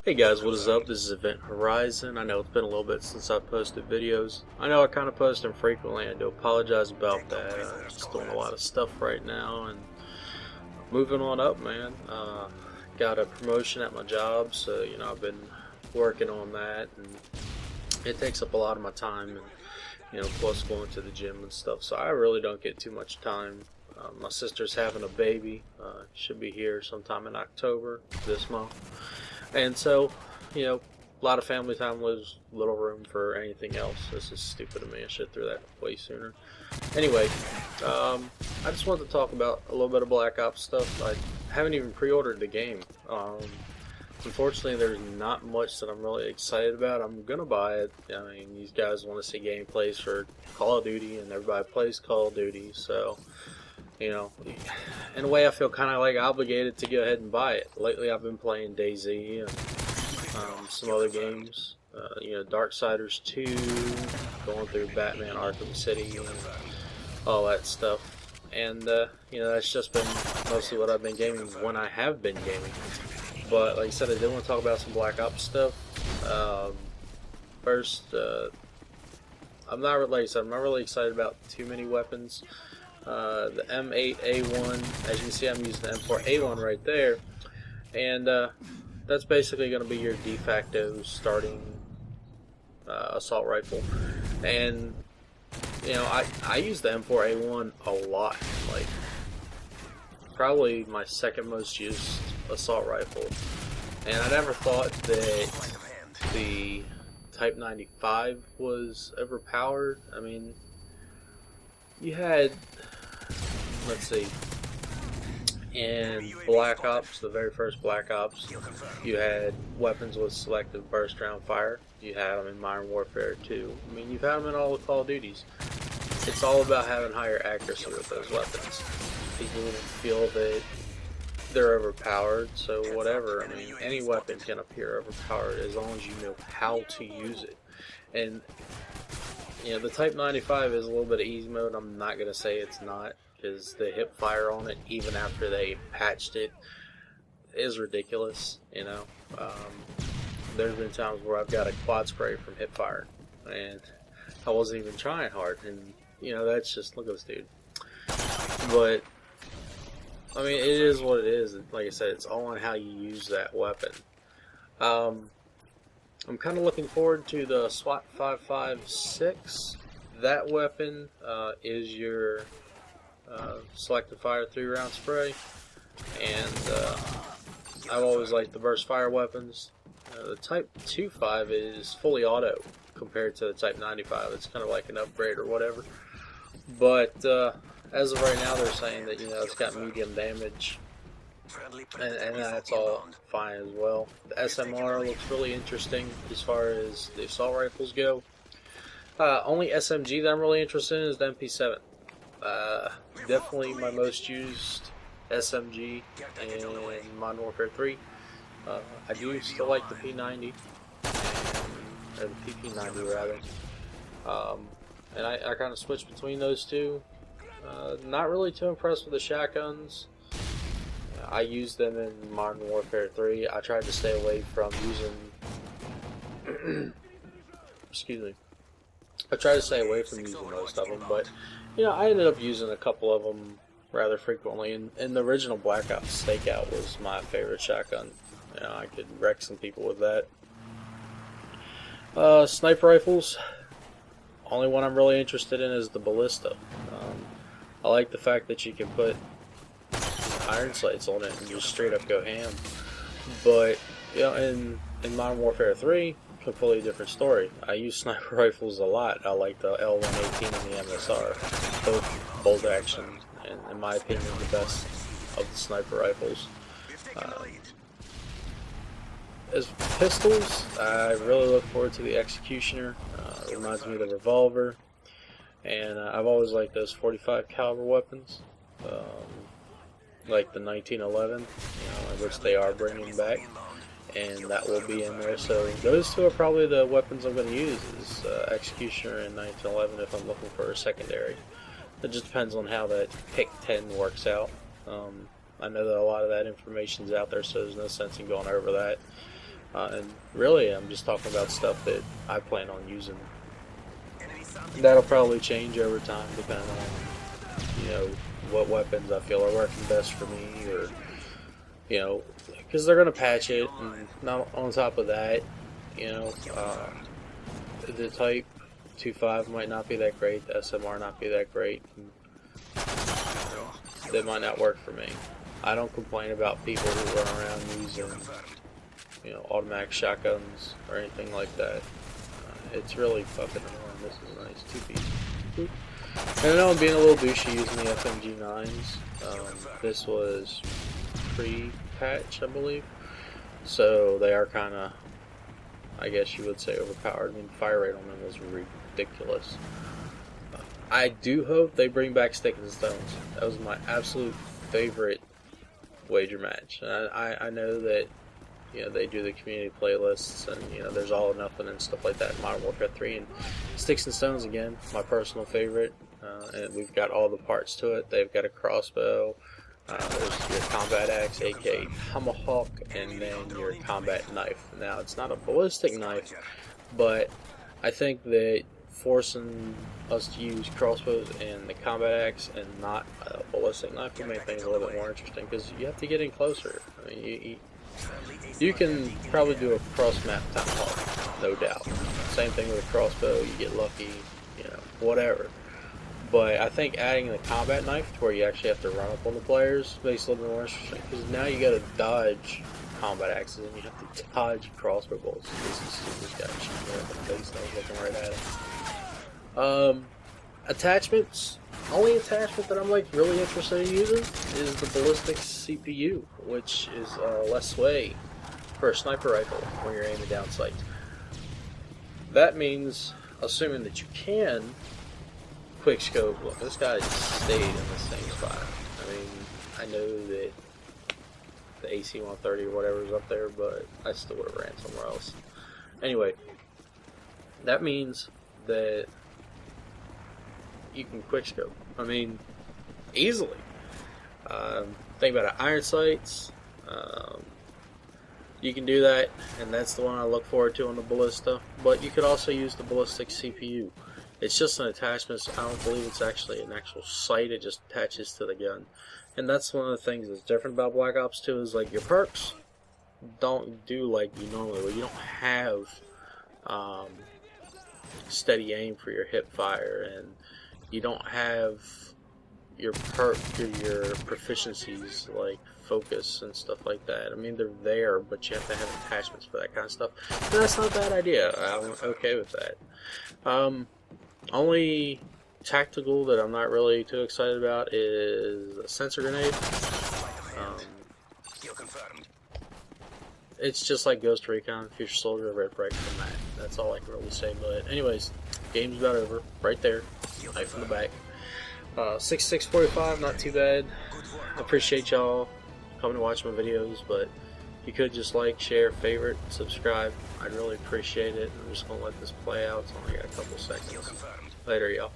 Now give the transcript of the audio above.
Hey guys, what is up? This is Event Horizon. I know it's been a little bit since I posted videos. I know I kind of post them frequently. I do apologize about that. I'm just doing a lot of stuff right now and moving on up, man. Got a promotion at my job, so I've been working on that, and it takes up a lot of my time, and plus going to the gym and stuff. So I really don't get too much time. My sister's having a baby. Should be here sometime in October this month. And so, a lot of family time leaves little room for anything else. This is stupid of me. I should have threw that way sooner. Anyway, I just wanted to talk about a little bit of Black Ops stuff. I haven't even pre-ordered the game. Unfortunately, there's not much that I'm really excited about. I'm going to buy it. I mean, these guys want to see gameplays for Call of Duty, and everybody plays Call of Duty, so in a way I feel kind of like obligated to go ahead and buy it. Lately I've been playing DayZ and some other games, Darksiders 2, going through Batman Arkham City and all that stuff, and that's just been mostly what I've been gaming when I have been gaming. But like I said, I did want to talk about some Black Ops stuff. First, I'm not really excited about too many weapons. The M8A1, as you can see, I'm using the M4A1 right there, and that's basically going to be your de facto starting assault rifle. And I use the M4A1 a lot, like probably my second most used assault rifle. And I never thought that the Type 95 was overpowered. I mean, you had, let's see, in Black Ops, the very first Black Ops, you had weapons with selective burst round fire. You had them in Modern Warfare 2. I mean, you've had them in all the Call of Duties. It's all about having higher accuracy with those weapons. People feel that they're overpowered, so whatever. I mean, any weapon can appear overpowered as long as you know how to use it. And the Type 95 is a little bit of easy mode. I'm not going to say it's not, because the hip fire on it, even after they patched it, is ridiculous. There's been times where I've got a quad spray from hip fire, and I wasn't even trying hard, and that's just, look at this dude. But I mean, it is what it is. Like I said, it's all on how you use that weapon. I'm kind of looking forward to the SWAT 556. That weapon is your selective fire 3-round spray, and I've always liked the burst fire weapons. The Type 25 is fully auto compared to the Type 95. It's kind of like an upgrade or whatever. But as of right now, they're saying that it's got medium damage, and that's all fine as well. The SMR looks really interesting as far as the assault rifles go. Only SMG that I'm really interested in is the MP7. Definitely my most used SMG in Modern Warfare 3. I do still like the P90, or the PP90 rather. And I kind of switch between those two. Not really too impressed with the shotguns. I used them in Modern Warfare 3. I tried to stay away from using excuse me. I tried to stay away from using most of them, but I ended up using a couple of them rather frequently. And the original Black Ops Stakeout was my favorite shotgun. I could wreck some people with that. Sniper rifles. Only one I'm really interested in is the Ballista. I like the fact that you can put iron sights on it and just straight up go ham. But in Modern Warfare 3, completely different story. I use sniper rifles a lot. I like the L118 and the MSR, both bolt action, and in my opinion the best of the sniper rifles. As pistols, I really look forward to the Executioner. It reminds me of the revolver. And I've always liked those 45 caliber weapons, like the 1911, which they are bringing back, and that will be in there. So those two are probably the weapons I'm going to use, is Executioner and 1911 if I'm looking for a secondary. It just depends on how that pick 10 works out. I know that a lot of that information's out there, so there's no sense in going over that. And really, I'm just talking about stuff that I plan on using. That'll probably change over time, depending on, you know, what weapons I feel are working best for me, or, you know, because they're gonna patch it. And now on top of that, you know, the Type 2.5 might not be that great, the SMR not be that great. And, you know, that might not work for me. I don't complain about people who run around using, you know, automatic shotguns or anything like that. It's really fucking annoying. This is a nice two-piece. And I know I'm being a little douchey using the FMG9s. This was pre-patch, I believe. So they are kind of, I guess you would say, overpowered. I mean, fire rate on them is ridiculous. I do hope they bring back Stick and Stones. That was my absolute favorite wager match. And I know that, you know, they do the community playlists, and, you know, there's All or Nothing and stuff like that in Modern Warfare 3, and Sticks and Stones, again, my personal favorite, and we've got all the parts to it. They've got a crossbow, there's your combat axe, aka tomahawk, and then your combat knife. Now, it's not a ballistic knife, but I think that forcing us to use crossbows and the combat axe and not a ballistic knife will make things a little bit more interesting, because you have to get in closer. I mean, you can probably do a cross-map tomahawk, no doubt. Same thing with a crossbow, you get lucky, you know, whatever. But I think adding the combat knife to where you actually have to run up on the players makes it a little bit more interesting, because now you gotta dodge combat axes and you have to dodge crossbow bolts. This guy shooting me in the face, I was looking right at him. Attachments. Only attachment that I'm like really interested in using is the ballistic CPU, which is less sway for a sniper rifle when you're aiming down sights. That means, assuming that you can quick scope. Look, this guy stayed in the same spot. I mean, I know that the AC-130 or whatever is up there, but I still would have ran somewhere else. Anyway, that means that you can quickscope. I mean, easily. Think about it, iron sights. You can do that, and that's the one I look forward to on the ballista. But you could also use the ballistic CPU. It's just an attachment. So I don't believe it's actually an actual sight. It just attaches to the gun, and that's one of the things that's different about Black Ops 2 is like your perks don't do like you normally would. You don't have steady aim for your hip fire, and you don't have your proficiencies like focus and stuff like that. I mean, they're there, but you have to have attachments for that kind of stuff. And that's not a bad idea. I'm okay with that. Only tactical that I'm not really too excited about is a sensor grenade. It's just like Ghost Recon, Future Soldier, Red Break from that. That's all I can really say. But anyways, game's about over. Right there. Knife in the back. 6645, not too bad. I appreciate y'all coming to watch my videos, but you could just like, share, favorite, subscribe. I'd really appreciate it. I'm just going to let this play out. It's only got a couple seconds. Later, y'all.